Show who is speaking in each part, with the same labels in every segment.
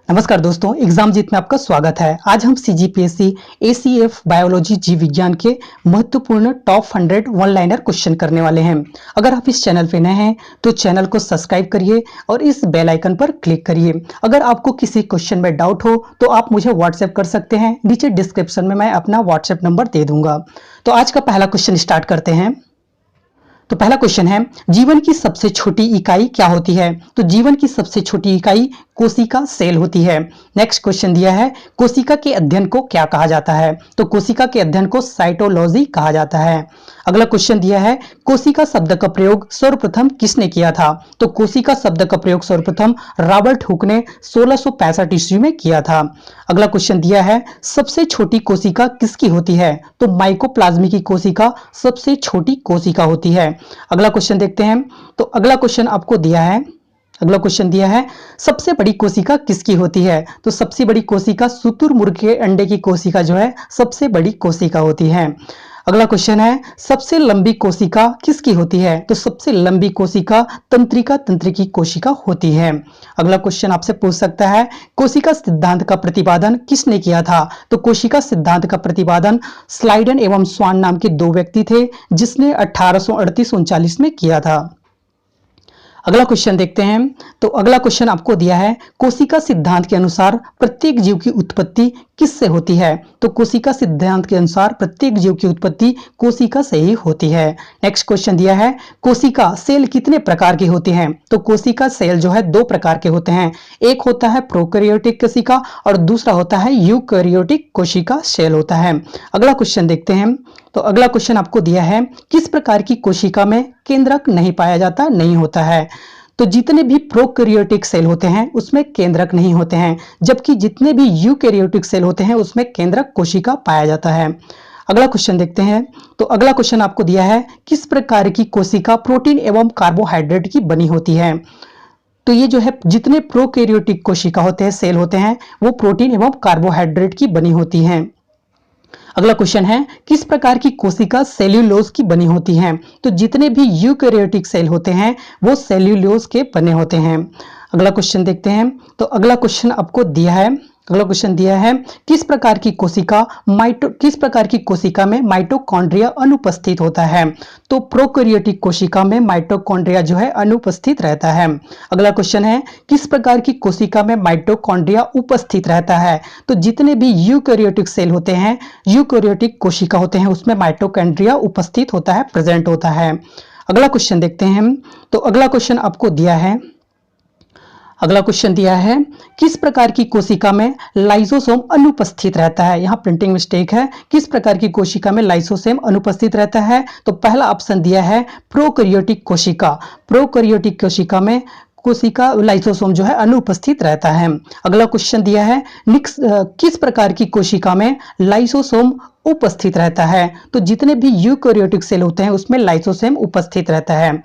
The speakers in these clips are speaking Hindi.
Speaker 1: नमस्कार दोस्तों, एग्जाम जीत में आपका स्वागत है। आज हम सीजीपीएससी एसीएफ बायोलॉजी जीव विज्ञान के महत्वपूर्ण टॉप 100 वन लाइनर क्वेश्चन करने वाले हैं। अगर आप इस चैनल पे नए हैं तो चैनल को सब्सक्राइब करिए और इस बेल आइकन पर क्लिक करिए। अगर आपको किसी क्वेश्चन में डाउट हो तो आप मुझे व्हाट्सएप कर सकते हैं। नीचे डिस्क्रिप्शन में मैं अपना व्हाट्सएप नंबर दे दूंगा। तो आज का पहला क्वेश्चन स्टार्ट करते हैं। तो पहला क्वेश्चन है, जीवन की सबसे छोटी इकाई क्या होती है? तो जीवन की सबसे छोटी इकाई कोशिका सेल होती है। नेक्स्ट क्वेश्चन दिया है, कोशिका के अध्ययन को क्या कहा जाता है? तो कोशिका के अध्ययन को साइटोलॉजी कहा जाता है। अगला क्वेश्चन दिया है, कोशिका शब्द का प्रयोग सर्वप्रथम किसने किया था? तो कोशिका शब्द का प्रयोग सर्वप्रथम रॉबर्ट हुक ने 1665 ईस्वी में किया था। अगला क्वेश्चन दिया है, सबसे छोटी कोशिका किसकी होती है? तो माइकोप्लाज्मी की कोशिका सबसे छोटी कोशिका होती है। अगला क्वेश्चन देखते हैं। तो अगला क्वेश्चन आपको दिया है, अगला क्वेश्चन दिया है, सबसे बड़ी कोशिका किसकी होती है? तो सबसे बड़ी कोशिका शुतुरमुर्ग के अंडे की कोशिका जो है सबसे बड़ी कोशिका होती है। अगला क्वेश्चन है, सबसे लंबी कोशिका किसकी होती है? तो सबसे लंबी कोशिका तंत्रिका तंत्र की कोशिका होती है। अगला क्वेश्चन आपसे पूछ सकता है, कोशिका सिद्धांत का प्रतिपादन किसने किया था? तो कोशिका सिद्धांत का प्रतिपादन स्लाइडन एवं स्वान नाम के दो व्यक्ति थे, जिसने 1838-39 में किया था। अगला क्वेश्चन देखते हैं। तो अगला क्वेश्चन आपको दिया है, कोशिका सिद्धांत के अनुसार प्रत्येक जीव की उत्पत्ति किससे होती है? तो कोशिका सिद्धांत के अनुसार प्रत्येक जीव की उत्पत्ति कोशिका से ही होती है। नेक्स्ट क्वेश्चन दिया है, कोशिका सेल कितने प्रकार के होते हैं? तो कोशिका सेल जो है दो प्रकार के होते हैं। एक होता है प्रोकैरियोटिक कोशिका और दूसरा होता है यूकैरियोटिक कोशिका सेल होता है। अगला क्वेश्चन देखते हैं। तो अगला क्वेश्चन आपको दिया है, किस प्रकार की कोशिका में केंद्रक नहीं पाया जाता, नहीं होता है? तो जितने भी प्रोकैरियोटिक सेल होते हैं उसमें केंद्रक नहीं होते हैं, जबकि जितने भी यूकैरियोटिक सेल होते हैं उसमें केंद्रक कोशिका पाया जाता है। अगला क्वेश्चन देखते हैं। तो अगला क्वेश्चन आपको दिया है, किस प्रकार की कोशिका प्रोटीन एवं कार्बोहाइड्रेट की बनी होती है? तो ये जो है जितने प्रोकैरियोटिक कोशिका होते हैं, सेल होते हैं, वो प्रोटीन एवं कार्बोहाइड्रेट की बनी होती हैं। अगला क्वेश्चन है, किस प्रकार की कोशिका सेल्यूलोज की बनी होती है? तो जितने भी यूकैरियोटिक सेल होते हैं वो सेल्यूलोज के बने होते हैं। अगला क्वेश्चन देखते हैं। तो अगला क्वेश्चन आपको दिया है, अगला क्वेश्चन दिया है, किस प्रकार की कोशिका में माइटोकॉन्ड्रिया अनुपस्थित होता है? तो प्रोकैरियोटिक कोशिका में माइटोकॉन्ड्रिया जो है अनुपस्थित रहता है। अगला क्वेश्चन है, किस प्रकार की कोशिका में माइटोकॉन्ड्रिया उपस्थित रहता है? तो जितने भी यूकैरियोटिक सेल होते हैं, यूकैरियोटिक कोशिका होते हैं, उसमें माइटोकॉन्ड्रिया उपस्थित होता है, प्रेजेंट होता है। अगला क्वेश्चन देखते हैं। तो अगला क्वेश्चन आपको दिया है, अगला क्वेश्चन दिया है, किस प्रकार की कोशिका में लाइसोसोम अनुपस्थित रहता है? यहाँ प्रिंटिंग मिस्टेक है। किस प्रकार की कोशिका में लाइसोसोम अनुपस्थित रहता है? तो पहला ऑप्शन दिया है प्रोकैरियोटिक कोशिका। प्रोकैरियोटिक कोशिका में कोशिका लाइसोसोम जो है अनुपस्थित रहता है। अगला क्वेश्चन दिया है, किस प्रकार की कोशिका में लाइसोसोम उपस्थित रहता है? तो जितने भी यूकैरियोटिक सेल होते हैं उसमें लाइसोसोम उपस्थित रहता है।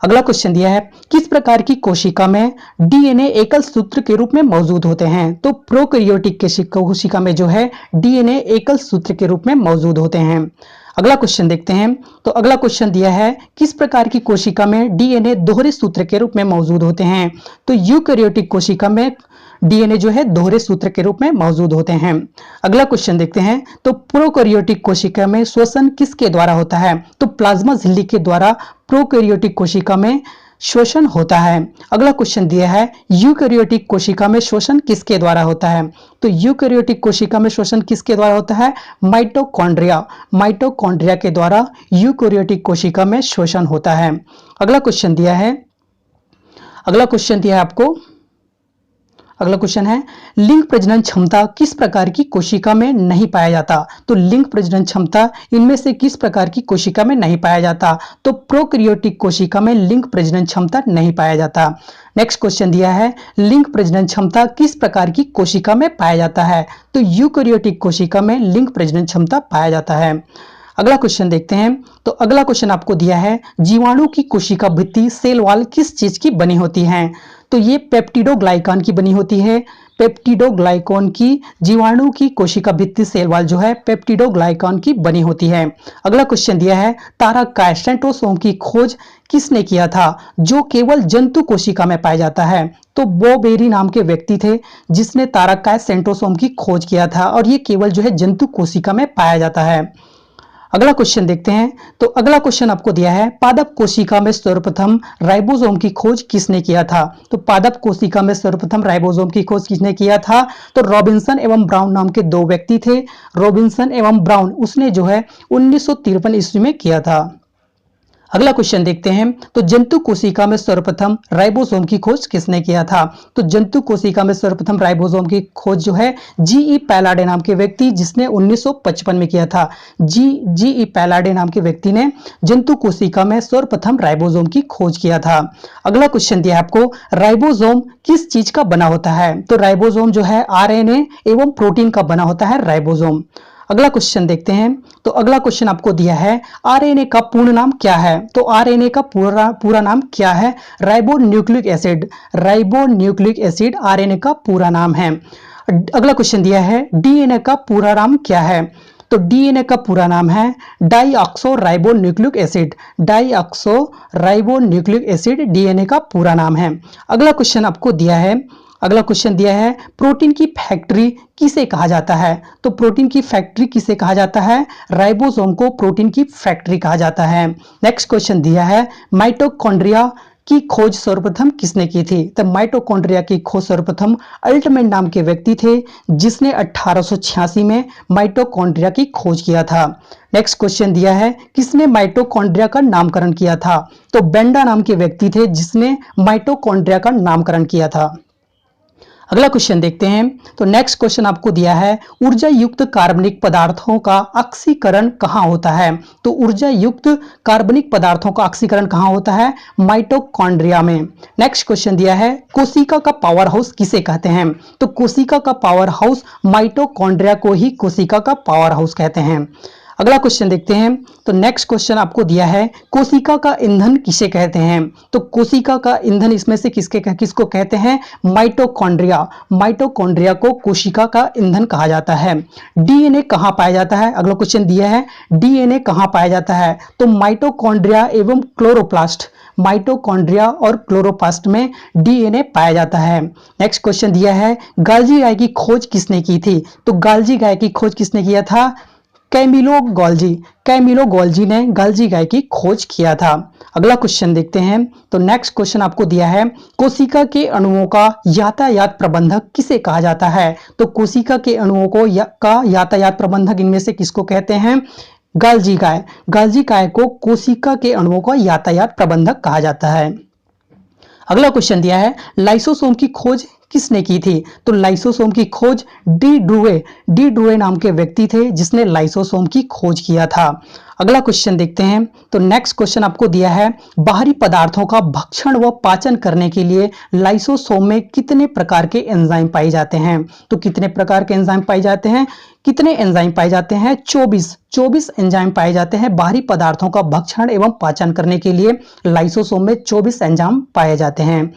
Speaker 1: अगला क्वेश्चन दिया है, किस प्रकार की कोशिका में डीएनए एकल सूत्र के रूप में मौजूद होते हैं? तो प्रोकैरियोटिक कोशिका में जो है डीएनए एकल सूत्र के रूप में मौजूद होते हैं। अगला क्वेश्चन देखते हैं। तो अगला क्वेश्चन दिया है, किस प्रकार की कोशिका में डीएनए दोहरे सूत्र के रूप में मौजूद होते हैं? तो यूकैरियोटिक कोशिका में डीएनए जो है दोहरे सूत्र के रूप में मौजूद होते हैं। अगला क्वेश्चन देखते हैं। तो प्रोकैरियोटिक कोशिका में श्वसन किसके द्वारा होता है? तो प्लाज्मा झिल्ली के द्वारा प्रोकैरियोटिक कोशिका में श्वसन होता है। अगला क्वेश्चन दिया है, यूकैरियोटिक कोशिका में श्वसन किसके द्वारा होता है? तो यूकैरियोटिक कोशिका में श्वसन किसके द्वारा होता है? माइटोकॉन्ड्रिया के द्वारा यूकैरियोटिक कोशिका में श्वसन होता है। अगला क्वेश्चन दिया है, अगला क्वेश्चन दिया है आपको, अगला क्वेश्चन है, लिंग प्रजनन क्षमता किस प्रकार की कोशिका में नहीं पाया जाता? तो लिंग प्रजनन क्षमता इनमें से किस प्रकार की कोशिका में नहीं पाया जाता? तो प्रोकैरियोटिक कोशिका में लिंग प्रजनन क्षमता नहीं पाया जाता। नेक्स्ट क्वेश्चन दिया है, लिंग प्रजनन क्षमता किस प्रकार की कोशिका में पाया जाता है? तो यूकैरियोटिक कोशिका में लिंग प्रजनन क्षमता पाया जाता है। अगला क्वेश्चन देखते हैं। तो अगला क्वेश्चन आपको दिया है, जीवाणु की कोशिका भित्ति सेल वॉल किस चीज की बनी होती है? तो ये पेप्टिडोग्लाइकान की बनी होती है। पेप्टिडोग्लाइकान की जीवाणु की कोशिका भित्ति सेल वॉल जो है पेप्टिडोग्लाइकान की बनी होती है। अगला क्वेश्चन दिया है तारककाय सेंट्रोसोम की खोज किसने किया था जो केवल जंतु कोशिका में पाया जाता है? तो बोबेरी नाम के व्यक्ति थे जिसने तारककाय सेंट्रोसोम की खोज किया था और ये केवल जो है जंतु कोशिका में पाया जाता है। अगला क्वेश्चन देखते हैं। तो अगला क्वेश्चन आपको दिया है पादप कोशिका में सर्वप्रथम राइबोसोम की खोज किसने किया था? तो पादप कोशिका में सर्वप्रथम राइबोसोम की खोज किसने किया था? तो रॉबिन्सन एवं ब्राउन नाम के दो व्यक्ति थे। रॉबिन्सन एवं ब्राउन उसने जो है 1953 ईस्वी में किया था। अगला क्वेश्चन देखते हैं। तो जंतु कोशिका में सर्वप्रथम राइबोसोम की खोज किसने किया था? तो जंतु कोशिका में सर्वप्रथम राइबोसोम की खोज जो है जीई पैलाडे नाम के व्यक्ति जिसने 1955 में किया था। जीई पैलाडे नाम के व्यक्ति ने जंतु कोशिका में सर्वप्रथम राइबोसोम की खोज किया था। अगला क्वेश्चन दिया है आपको राइबोसोम किस चीज का बना होता है? तो राइबोसोम जो है आरएनए एवं प्रोटीन का बना होता है राइबोसोम। अगला क्वेश्चन देखते हैं। तो अगला क्वेश्चन आपको दिया है आरएनए का पूर्ण नाम क्या है? तो आरएनए का पूरा नाम क्या है? Ribo nucleic acid. Ribo nucleic acid RNA का पूरा नाम है। अगला क्वेश्चन दिया है डीएनए का पूरा नाम क्या है? तो डीएनए का पूरा नाम है deoxyribonucleic acid. Deoxyribonucleic acid DNA का पूरा नाम है। अगला क्वेश्चन आपको दिया है। अगला क्वेश्चन दिया है प्रोटीन की फैक्ट्री किसे कहा जाता है? तो प्रोटीन की फैक्ट्री किसे कहा जाता है? राइबोसोम को प्रोटीन की फैक्ट्री कहा जाता है। नेक्स्ट क्वेश्चन दिया है माइटोकॉन्ड्रिया की खोज सर्वप्रथम किसने की थी? तो माइटोकॉन्ड्रिया की खोज सर्वप्रथम अल्टमैन नाम के व्यक्ति थे जिसने 1886 में माइटोकॉन्ड्रिया की खोज किया था। नेक्स्ट क्वेश्चन दिया है किसने माइटोकॉन्ड्रिया का नामकरण किया था? तो बेंडा नाम के व्यक्ति थे जिसने माइटोकॉन्ड्रिया का नामकरण किया था। अगला क्वेश्चन देखते हैं। तो नेक्स्ट क्वेश्चन आपको दिया है ऊर्जा युक्त कार्बनिक पदार्थों का ऑक्सीकरण कहां होता है? तो ऊर्जा युक्त कार्बनिक पदार्थों का ऑक्सीकरण कहां होता है? माइटोकॉन्ड्रिया में। नेक्स्ट क्वेश्चन दिया है कोशिका का पावर हाउस किसे कहते हैं? तो कोशिका का पावर हाउस माइटोकॉन्ड्रिया को ही कोशिका का पावर हाउस कहते हैं। अगला क्वेश्चन देखते हैं। तो नेक्स्ट क्वेश्चन आपको दिया है कोशिका का ईंधन किसे कहते हैं? तो कोशिका का ईंधन इसमें से किसको कहते हैं? माइटोकॉन्ड्रिया। माइटोकॉन्ड्रिया को कोशिका का ईंधन कहा जाता है। डीएनए कहां पाया जाता है? अगला क्वेश्चन दिया है डीएनए कहां पाया जाता है? तो माइटोकॉन्ड्रिया एवं क्लोरोप्लास्ट। माइटोकॉन्ड्रिया और क्लोरोप्लास्ट में डीएनए पाया जाता है। नेक्स्ट क्वेश्चन दिया है गाल्जी गाय की खोज किसने की थी? तो गाल्जी गाय की खोज किसने किया था? Camillo Golgi. कैमिलो गॉल्जी ने गाल्जी गाय की खोज किया था। अगला क्वेश्चन देखते हैं। तो नेक्स्ट क्वेश्चन आपको दिया है कोशिका के अणुओं का यातायात प्रबंधक किसे कहा जाता है? तो कोशिका के अणुओं का यातायात प्रबंधक इनमें से किसको कहते हैं? गाल्जी गाय। गाल्जी गाय को कोशिका के अणुओं का यातायात प्रबंधक कहा जाता है। अगला क्वेश्चन दिया है लाइसोसोम की खोज किसने की थी? तो लाइसोसोम की खोज डी ड्रूवे नाम के व्यक्ति थे जिसने लाइसोसोम की खोज किया था। अगला क्वेश्चन देखते हैं। तो नेक्स्ट क्वेश्चन आपको दिया है बाहरी पदार्थों का भक्षण व पाचन करने के लिए लाइसोसोम में कितने प्रकार के एंजाइम पाए जाते हैं? तो कितने प्रकार के एंजाइम पाए जाते हैं? कितने एंजाइम पाए जाते हैं? 24 एंजाइम पाए जाते हैं बाहरी पदार्थों का भक्षण एवं पाचन करने के लिए लाइसोसोम में 24 एंजाइम पाए जाते हैं।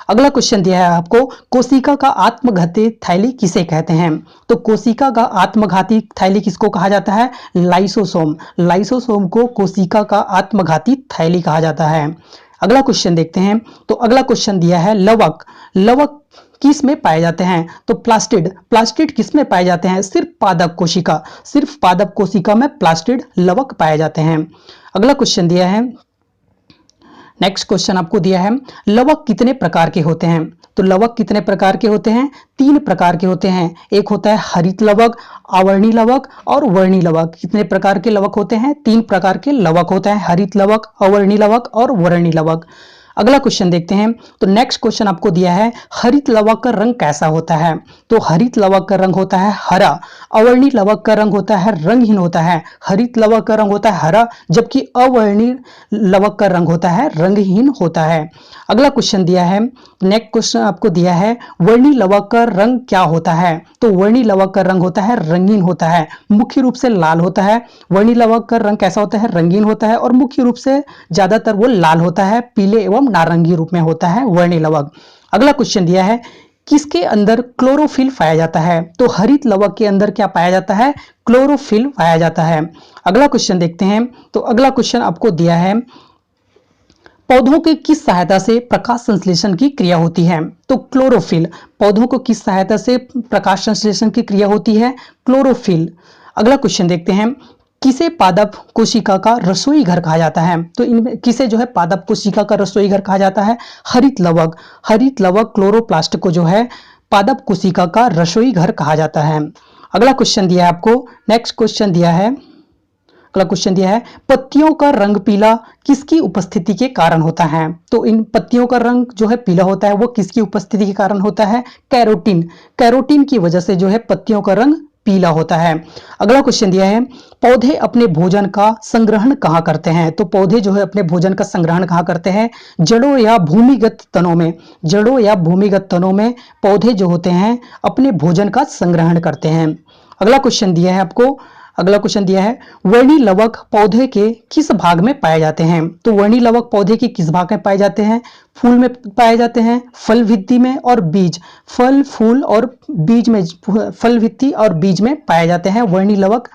Speaker 1: अगला क्वेश्चन दिया है आपको कोशिका का आत्मघाती थैली किसे कहते हैं? तो कोशिका का आत्मघाती थैली किसको कहा जाता है? लाइसोसोम। लाइसोसोम को कोशिका का आत्मघाती थैली कहा जाता है। अगला क्वेश्चन देखते हैं। तो अगला क्वेश्चन दिया है लवक किस में पाए जाते हैं? तो प्लास्टिड किस में पाए जाते हैं? सिर्फ पादप कोशिका में प्लास्टिड लवक पाए जाते हैं। अगला क्वेश्चन दिया है। नेक्स्ट क्वेश्चन आपको दिया है लवक कितने प्रकार के होते हैं? तो लवक कितने प्रकार के होते हैं? 3 प्रकार के होते हैं। एक होता है हरित लवक, अवर्णी लवक और वर्णी लवक। कितने प्रकार के लवक होते हैं? 3 प्रकार के लवक होते हैं, हरित लवक, अवर्णी लवक और वर्णी लवक। अगला क्वेश्चन देखते हैं। तो नेक्स्ट क्वेश्चन आपको दिया है हरित लवक का रंग कैसा होता है? तो हरित लवक का रंग होता है हरा। अवर्णी लवक का रंग होता है रंगहीन होता है। हरित लवक का रंग होता है हरा जबकि अवर्णी लवक का रंग होता है रंगहीन होता है। अगला क्वेश्चन दिया है। नेक्स्ट क्वेश्चन आपको दिया है वर्णी लवक का रंग क्या होता है? तो वर्णी लवक का रंग होता है रंगीन होता है, मुख्य रूप से लाल होता है। वर्णी लवक का रंग कैसा होता है? रंगीन होता है और मुख्य रूप से ज्यादातर वो लाल होता है, पीले एवं नारंगी रूप में होता है वर्णी लवक। अगला क्वेश्चन दिया है किसके अंदर क्लोरोफिल पाया जाता है? तो हरित लवक के अंदर क्या पाया जाता है? क्लोरोफिल पाया जाता है। अगला क्वेश्चन देखते हैं। तो अगला क्वेश्चन आपको दिया है पौधों के किस सहायता से प्रकाश संश्लेषण की क्रिया होती है? तो क्लोरोफिल। पौधों को किस सहायता से प्रकाश संश्लेषण की क्रिया होती है? क्लोरोफिल। अगला क्वेश्चन देखते हैं किसे पादप कोशिका का रसोई घर कहा जाता है? तो इनमें किसे जो है पादप कोशिका का रसोई घर कहा जाता है? हरित लवक। हरित लवक क्लोरोप्लास्ट को जो है पादप कोशिका का रसोई घर कहा जाता है। अगला क्वेश्चन दिया है आपको, नेक्स्ट क्वेश्चन दिया है, अगला क्वेश्चन दिया है पत्तियों का रंग पीला किसकी उपस्थिति के कारण होता है? तो इन पत्तियों का रंग जो है पीला होता है वो किसकी उपस्थिति के कारण होता है? कैरोटीन। कैरोटीन की वजह से जो है पत्तियों का रंग पीला होता है। अगला क्वेश्चन दिया है पौधे अपने भोजन का संग्रहण कहाँ करते हैं? तो पौधे जो है अपने भोजन का संग्रहण कहाँ करते हैं? जड़ों या भूमिगत तनों में। जड़ों या भूमिगत तनों में पौधे जो होते हैं अपने भोजन का संग्रहण करते हैं। अगला क्वेश्चन दिया है आपको, अगला क्वेश्चन दिया है वर्णी लवक पौधे के किस भाग में पाए जाते हैं? तो वर्णी लवक पौधे के किस भाग में पाए जाते हैं? फूल में पाए जाते हैं, फल भित्ति में और बीज। फल, फूल और बीज में, फल भित्ति और बीज में पाए जाते हैं वर्णी लवक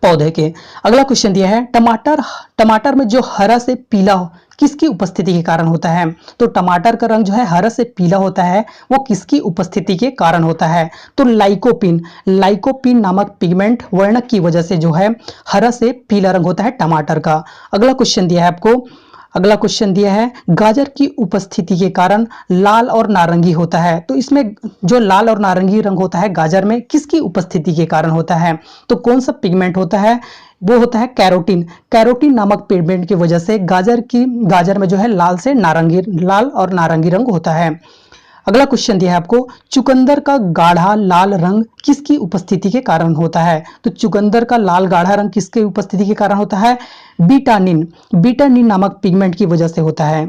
Speaker 1: पौधे के। अगला क्वेश्चन दिया है टमाटर, टमाटर में जो हरा से पीला किसकी उपस्थिति के कारण होता है? तो टमाटर का रंग जो है हरा से पीला होता है वो किसकी उपस्थिति के कारण होता है? तो लाइकोपिन। लाइकोपिन नामक पिगमेंट वर्णक की वजह से जो है हरा से पीला रंग होता है टमाटर का। अगला क्वेश्चन दिया है आपको, अगला क्वेश्चन दिया है गाजर की उपस्थिति के कारण लाल और नारंगी होता है। तो इसमें जो लाल और नारंगी रंग होता है गाजर में किसकी उपस्थिति के कारण होता है? तो कौन सा पिगमेंट होता है? वो होता है कैरोटीन। कैरोटीन नामक पिगमेंट की वजह से गाजर में जो है लाल और नारंगी रंग होता है। अगला क्वेश्चन दिया है आपको चुकंदर का गाढ़ा लाल रंग किसकी उपस्थिति के कारण होता है? तो चुकंदर का लाल गाढ़ा रंग किसकी उपस्थिति के कारण होता है? बीटानिन। बीटानिन नामक पिगमेंट की वजह से होता है।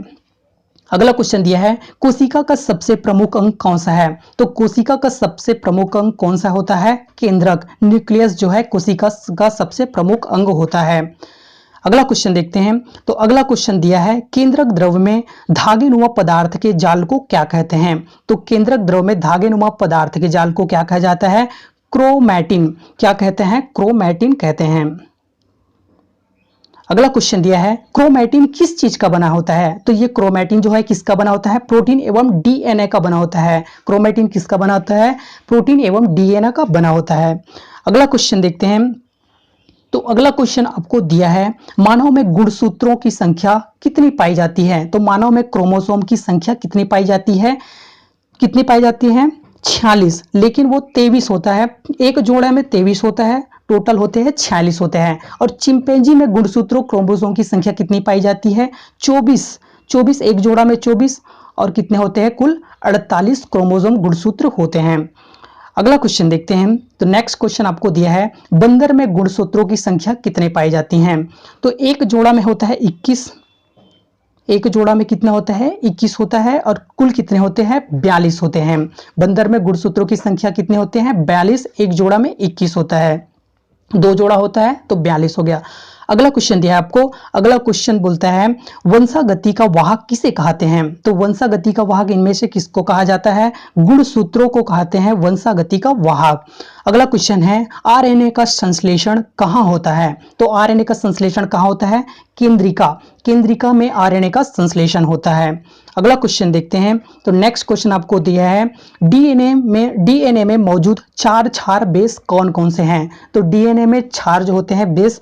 Speaker 1: अगला क्वेश्चन दिया है कोशिका का सबसे प्रमुख अंग कौन सा है? तो कोशिका का सबसे प्रमुख अंग कौन सा होता है? केंद्रक। न्यूक्लियस जो है कोशिका का सबसे प्रमुख अंग होता है। अगला क्वेश्चन देखते हैं। तो अगला क्वेश्चन दिया है केंद्रक द्रव में धागेनुमा पदार्थ के जाल को क्या कहते हैं? तो केंद्रक द्रव में धागेनुमा पदार्थ के जाल को क्या कहा जाता है? क्रोमैटिन। क्या कहते हैं? क्रोमैटिन कहते हैं। अगला क्वेश्चन दिया है क्रोमैटिन किस चीज का बना होता है? तो ये क्रोमैटिन जो है किसका बना होता है? प्रोटीन एवं डीएनए का बना होता है। क्रोमैटिन किसका बना होता है? प्रोटीन एवं डीएनए का बना होता है। अगला क्वेश्चन देखते हैं। तो अगला क्वेश्चन आपको दिया है मानव में गुणसूत्रों की संख्या कितनी पाई जाती है? तो मानव में क्रोमोसोम की संख्या कितनी पाई जाती है? कितनी पाई जाती है? 46, लेकिन वो 23 होता है। एक जोड़े में 23 होता है, टोटल होते हैं 46 होते हैं। और चिंपैंजी में गुणसूत्रों क्रोमोसोम की संख्या कितनी पाई जाती है? 24। 24, एक जोड़ा में 24 और कितने होते हैं? कुल 48 क्रोमोसोम गुणसूत्र होते हैं। अगला क्वेश्चन देखते हैं। तो नेक्स्ट क्वेश्चन आपको दिया है बंदर में गुणसूत्रों की संख्या कितने पाई जाती हैं? तो एक जोड़ा में होता है 21। एक जोड़ा में कितना होता है? 21 होता है और कुल कितने होते हैं? 42 होते हैं। बंदर में गुणसूत्रों की संख्या कितने होते हैं? 42। एक जोड़ा में 21 होता है, दो जोड़ा होता है तो 42 हो गया। अगला क्वेश्चन दिया है आपको। अगला क्वेश्चन बोलता है वंशागति का वाहक किसे कहते हैं? तो वंशागति का वाहक इनमें से किसको कहा जाता है? गुणसूत्रों को कहते हैं वंशागति का वाहक। अगला क्वेश्चन है आरएनए का संश्लेषण कहाँ होता है? तो आरएनए का संश्लेषण कहाँ होता है? केंद्रिका। केंद्रिका में आरएनए का संश्लेषण होता है। अगला क्वेश्चन देखते हैं। तो नेक्स्ट क्वेश्चन आपको दिया है डीएनए में मौजूद 4 क्षार बेस कौन कौन से हैं? तो डीएनए में क्षार जो होते हैं बेस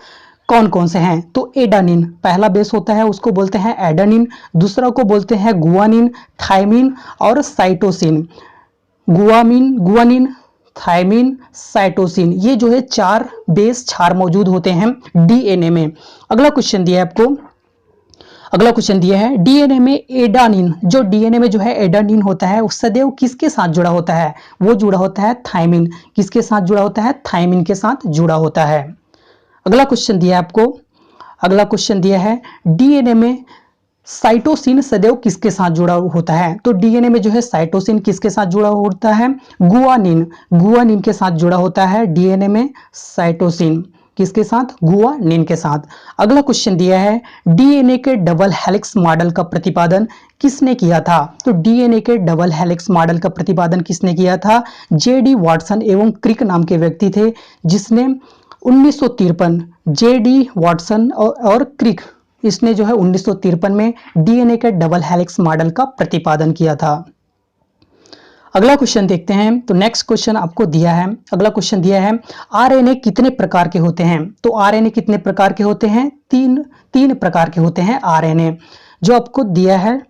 Speaker 1: कौन कौन से हैं? तो एडानिन पहला बेस होता है, उसको बोलते हैं एडानिन। दूसरा को बोलते हैं गुआनिन, थायमिन और साइटोसिन। गुआनिन, थायमिन, साइटोसिन, ये जो है 4 बेस क्षार मौजूद होते हैं डीएनए में। अगला क्वेश्चन दिया है आपको। अगला क्वेश्चन दिया है डीएनए में एडानिन, जो डीएनए में जो है एडानिन होता है वो सदैव किसके साथ जुड़ा होता है? वो जुड़ा होता है थायमिन। किसके साथ जुड़ा होता है? थायमिन के साथ जुड़ा होता है। अगला क्वेश्चन दिया है आपको। अगला क्वेश्चन दिया है डीएनए में साइटोसिन सदैव किसके साथ जुड़ा होता है? तो डीएनए में जो है साइटोसिन किसके साथ जुड़ा होता है? गुआनिन। गुआनिन के साथ जुड़ा होता है डीएनए में साइटोसिन। किसके साथ? गुआनिन के साथ। अगला क्वेश्चन दिया है डीएनए के डबल हेलिक्स मॉडल का प्रतिपादन किसने किया था? तो डीएनए के डबल हेलिक्स मॉडल का प्रतिपादन किसने किया था? जेडी वाटसन एवं क्रिक नाम के व्यक्ति थे, जिसने 1953 जेडी वाटसन और क्रिक, इसने जो है 1953 में डीएनए के डबल हेलिक्स मॉडल का प्रतिपादन किया था। अगला क्वेश्चन देखते हैं। तो नेक्स्ट क्वेश्चन आपको दिया है, अगला क्वेश्चन दिया है आरएनए कितने प्रकार के होते हैं? तो आरएनए कितने प्रकार के होते हैं? तीन प्रकार के होते हैं आरएनए। जो आपको दिया है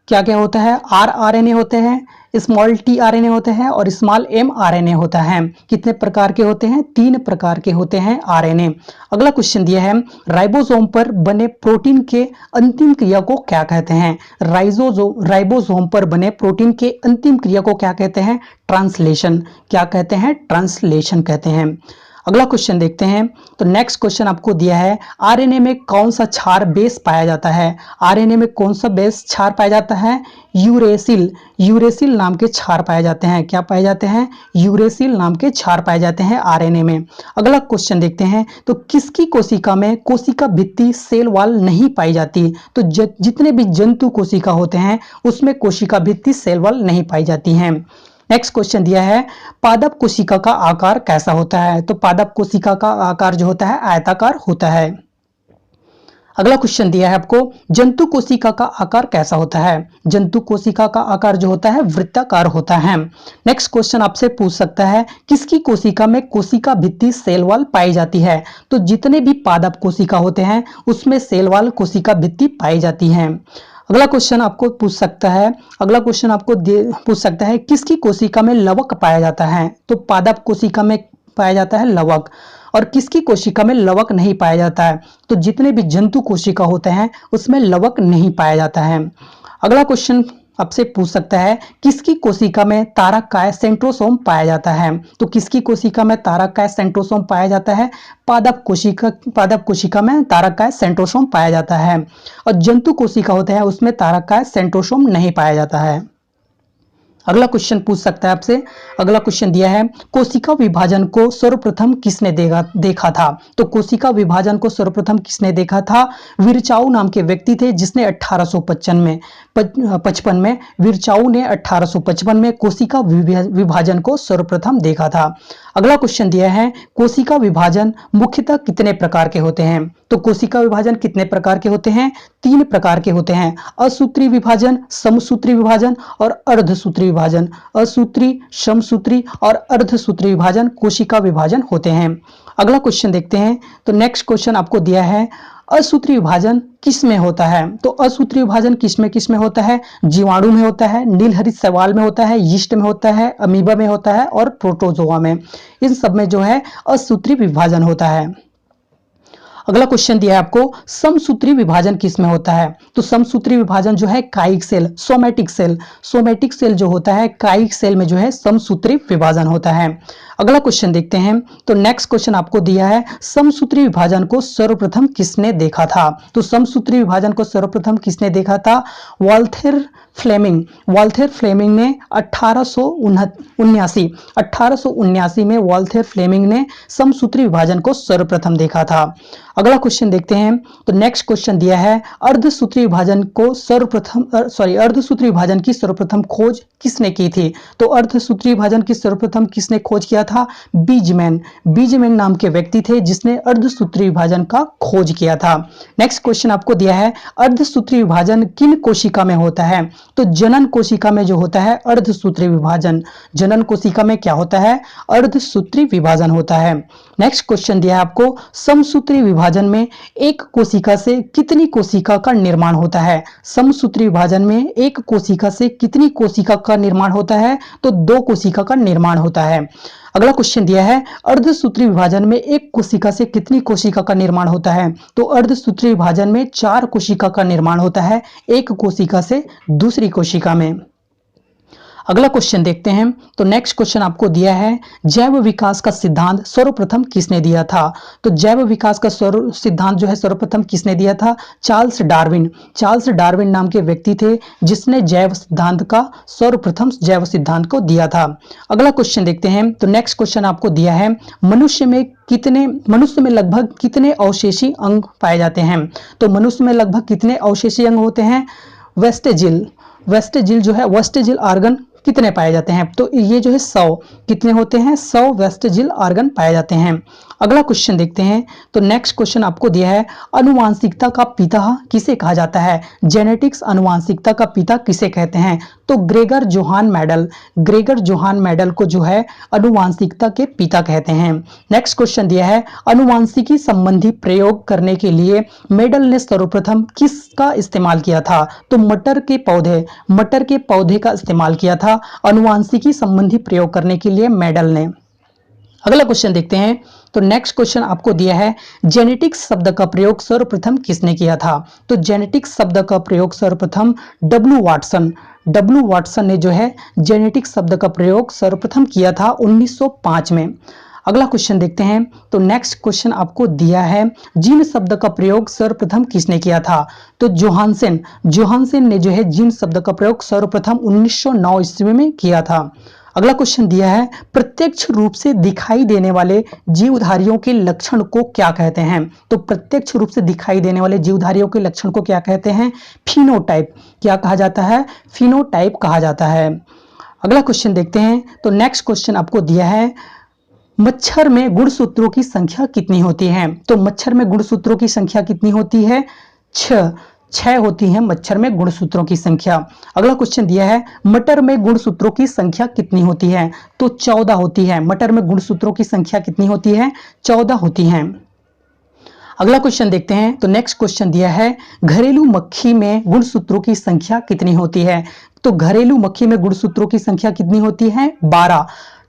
Speaker 1: क्या क्या होता है? आरएनए होते हैं, स्मॉल टी आरएनए होते हैं और स्मॉल एम आरएनए होता है। कितने प्रकार के होते हैं? 3 प्रकार के होते हैं आरएनए। अगला क्वेश्चन दिया है राइबोसोम पर बने प्रोटीन के अंतिम क्रिया को क्या कहते हैं? राइबोसोम पर बने प्रोटीन के अंतिम क्रिया को क्या कहते हैं? ट्रांसलेशन। क्या कहते हैं? ट्रांसलेशन कहते हैं। अगला क्वेश्चन देखते हैं। तो नेक्स्ट क्वेश्चन आपको दिया है आरएनए में कौन सा क्षार बेस पाया जाता है? आरएनए में कौन सा बेस क्षार पाया जाता है? यूरेसिल नाम के क्षार पाए जाते हैं। क्या पाए जाते हैं? यूरेसिल नाम के क्षार पाए जाते हैं आरएनए में। अगला क्वेश्चन देखते हैं। तो किसकी कोशिका में कोशिका भित्ति सेल वॉल नहीं पाई जाती? तो जितने भी जंतु कोशिका होते हैं उसमें कोशिका भित्ति सेल वॉल नहीं पाई जाती हैं। नेक्स्ट क्वेश्चन दिया है पादप कोशिका का आकार कैसा होता है? तो पादप कोशिका का आकार जो होता है आयताकार होता है। अगला क्वेश्चन दिया है आपको जंतु कोशिका का आकार कैसा होता है? जंतु कोशिका का आकार जो होता है वृत्ताकार होता है। नेक्स्ट क्वेश्चन आपसे पूछ सकता है किसकी कोशिका में कोशिका भित्ति सेल वॉल पाई जाती है? तो जितने भी पादप कोशिका होते हैं उसमें सेल वॉल कोशिका भित्ति पाई जाती है। अगला क्वेश्चन आपको पूछ सकता है, अगला क्वेश्चन आपको पूछ सकता है किसकी कोशिका में लवक पाया जाता है? तो पादप कोशिका में पाया जाता है लवक। और किसकी कोशिका में लवक नहीं पाया जाता है? तो जितने भी जंतु कोशिका होते हैं उसमें लवक नहीं पाया जाता है। अगला क्वेश्चन आपसे पूछ सकता है किसकी कोशिका में तारककाय सेंट्रोसोम पाया जाता है? तो किसकी कोशिका में तारककाय सेंट्रोसोम पाया जाता है? पादप कोशिका में तारककाय सेंट्रोसोम पाया जाता है। और जंतु कोशिका होते हैं उसमें तारककाय सेंट्रोसोम नहीं पाया जाता है। अगला क्वेश्चन पूछ सकता है आपसे, अगला क्वेश्चन दिया है कोशिका विभाजन को सर्वप्रथम किसने देखा था? तो कोशिका विभाजन को सर्वप्रथम किसने देखा था? विरचाऊ नाम के व्यक्ति थे, जिसने 1855 में विरचाऊ ने 1855 में कोशिका विभाजन को सर्वप्रथम देखा था। अगला क्वेश्चन दिया है कोशिका विभाजन मुख्यतः कितने प्रकार के होते हैं? तो कोशिका विभाजन कितने प्रकार के होते हैं? 3 प्रकार के होते हैं, असूत्री विभाजन, समसूत्री विभाजन और अर्धसूत्री विभाजन। असूत्री, समसूत्री और अर्धसूत्री विभाजन कोशिका विभाजन होते हैं। अगला क्वेश्चन देखते हैं। तो नेक्स्ट क्वेश्चन आपको दिया है असूत्री विभाजन किस में होता है? तो असूत्री विभाजन किस में होता है? जीवाणु में होता है, नीलहरित शैवाल में होता है, यीस्ट में होता है, अमीबा में होता है और प्रोटोजोआ में। इन सब में जो है असूत्री विभाजन होता है। अगला क्वेश्चन दिया है आपको समसूत्री विभाजन किस में होता है? तो समसूत्री विभाजन जो है कायिक सेल, सोमैटिक सेल जो होता है कायिक सेल में जो है समसूत्री विभाजन होता है। अगला क्वेश्चन देखते हैं। तो नेक्स्ट क्वेश्चन आपको दिया है समसूत्री विभाजन को सर्वप्रथम किसने देखा था? तो समसूत्री विभाजन को सर्वप्रथम किसने देखा था? वाल्थेर फ्लेमिंग ने 1879 में वाल्थेर फ्लेमिंग ने समसूत्री विभाजन को सर्वप्रथम देखा था। अगला क्वेश्चन देखते हैं। तो नेक्स्ट क्वेश्चन दिया है अर्धसूत्री विभाजन की सर्वप्रथम खोज किसने की थी? तो अर्धसूत्री विभाजन की सर्वप्रथम किसने खोज किया था? बीजमैन नाम के व्यक्ति थे, जिसने अर्धसूत्री विभाजन का खोज किया था। नेक्स्ट क्वेश्चन आपको दिया है अर्धसूत्री विभाजन किन कोशिका में होता है? तो जनन कोशिका में जो होता है अर्धसूत्री विभाजन। जनन कोशिका में क्या होता है? अर्धसूत्री विभाजन होता है। नेक्स्ट क्वेश्चन दिया है आपको समसूत्री विभाजन में एक कोशिका से कितनी कोशिका का निर्माण होता है? समसूत्री विभाजन में एक कोशिका से कितनी कोशिका का निर्माण होता है? तो 2 कोशिका का निर्माण होता है। अगला क्वेश्चन दिया है अर्धसूत्री विभाजन में एक कोशिका से कितनी कोशिका का निर्माण होता है? तो अर्धसूत्री विभाजन में 4 कोशिका का निर्माण होता है, एक कोशिका से दूसरी कोशिका में। अगला क्वेश्चन देखते हैं। तो नेक्स्ट क्वेश्चन आपको दिया है, जैव विकास का सिद्धांत सर्वप्रथम किसने दिया था? तो जैव विकास का सिद्धांत जो है सर्वप्रथम किसने दिया था? Charles Darwin. चार्ल्स डार्विन नाम के व्यक्ति थे जिसने जैव सिद्धांत का सर्वप्रथम जैव सिद्धांत को दिया था। अगला क्वेश्चन देखते हैं। तो नेक्स्ट क्वेश्चन आपको दिया है, मनुष्य में लगभग कितने अवशेषी अंग पाए जाते हैं? तो मनुष्य में लगभग कितने अवशेषी अंग होते हैं? वेस्टेजिल जो है, वेस्टेजिल ऑर्गन कितने पाए जाते हैं? तो ये जो है 100 कितने होते हैं? 100 वेस्टेजिल ऑर्गन पाए जाते हैं। अगला क्वेश्चन देखते हैं। तो नेक्स्ट क्वेश्चन आपको दिया है, अनुवांशिकता का पिता किसे कहा जाता है? जेनेटिक्स अनुवांशिकता का पिता किसे कहते हैं? तो Gregor Johann Mendel. Gregor Johann Mendel को जो है अनुवांशिकता के पिता कहते हैं। नेक्स्ट क्वेश्चन दिया है, अनुवांशिकी संबंधी प्रयोग करने के लिए मेडल ने सर्वप्रथम किसका इस्तेमाल किया था? तो मटर के पौधे का इस्तेमाल किया था अनुवांशिकी संबंधी प्रयोग करने के लिए मेडल ने। अगला क्वेश्चन देखते हैं। तो नेक्स्ट क्वेश्चन आपको दिया है, जेनेटिक्स शब्द का प्रयोग सर्वप्रथम किसने किया था? तो जेनेटिक्स शब्द का प्रयोग सर्वप्रथम डब्ल्यू वाटसन ने जो है जेनेटिक्स शब्द का प्रयोग सर्वप्रथम किया था 1905 में। अगला क्वेश्चन देखते हैं। तो नेक्स्ट क्वेश्चन आपको दिया है, जीन शब्द का प्रयोग सर्वप्रथम किसने किया था? तो जोहानसेन ने जो है जीन शब्द का प्रयोग सर्वप्रथम 1909 ईस्वी में किया था। अगला क्वेश्चन दिया है, प्रत्यक्ष रूप से दिखाई देने वाले जीवधारियों के लक्षण को क्या कहते हैं? तो प्रत्यक्ष रूप से दिखाई देने वाले जीवधारियों के लक्षण को क्या कहते हैं? फिनोटाइप। क्या कहा जाता है? फिनोटाइप कहा जाता है। अगला क्वेश्चन देखते हैं। तो नेक्स्ट क्वेश्चन आपको दिया है, मच्छर में गुणसूत्रों की संख्या कितनी होती है? तो मच्छर में गुणसूत्रों की संख्या कितनी होती है? 6 होती है मच्छर में गुणसूत्रों की संख्या। अगला क्वेश्चन दिया है, मटर में गुणसूत्रों की संख्या कितनी होती है? तो 14 होती है। मटर में गुणसूत्रों की संख्या कितनी होती है? 14 होती है। अगला क्वेश्चन देखते हैं। तो नेक्स्ट क्वेश्चन दिया है, घरेलू मक्खी में गुणसूत्रों की संख्या कितनी होती है? तो घरेलू मक्खी में गुणसूत्रों की संख्या कितनी होती है? 12।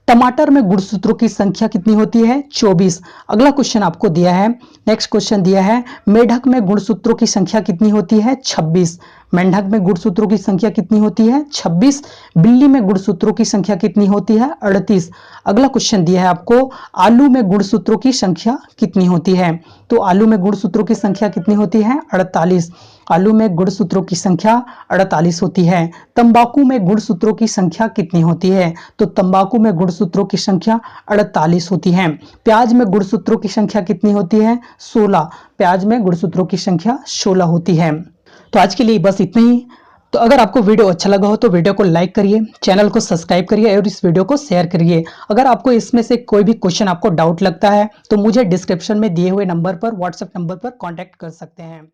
Speaker 1: टमाटर में गुणसूत्रों की संख्या कितनी होती है? 24। अगला क्वेश्चन आपको दिया है, नेक्स्ट क्वेश्चन दिया है, मेढक में गुणसूत्रों की संख्या कितनी होती है? 26। मेंढक में गुणसूत्रों की संख्या कितनी होती है? 26। बिल्ली में गुणसूत्रों की संख्या कितनी होती है? 38। अगला क्वेश्चन दिया है आपको, आलू में गुणसूत्रों की संख्या कितनी होती है? तो आलू में गुणसूत्रों की संख्या कितनी होती है? 48। आलू में गुणसूत्रों की संख्या 48 होती है। तंबाकू में गुणसूत्रों की संख्या कितनी होती है? तो तंबाकू में गुणसूत्रों की संख्या 48 होती है। प्याज में गुणसूत्रों की संख्या कितनी होती है? 16। प्याज में गुणसूत्रों की संख्या 16 होती है। तो आज के लिए बस इतना ही। तो अगर आपको वीडियो अच्छा लगा हो तो वीडियो को लाइक करिए, चैनल को सब्सक्राइब करिए और इस वीडियो को शेयर करिए। अगर आपको इसमें से कोई भी क्वेश्चन आपको डाउट लगता है तो मुझे डिस्क्रिप्शन में दिए हुए नंबर पर, व्हाट्सएप नंबर पर कांटेक्ट कर सकते हैं।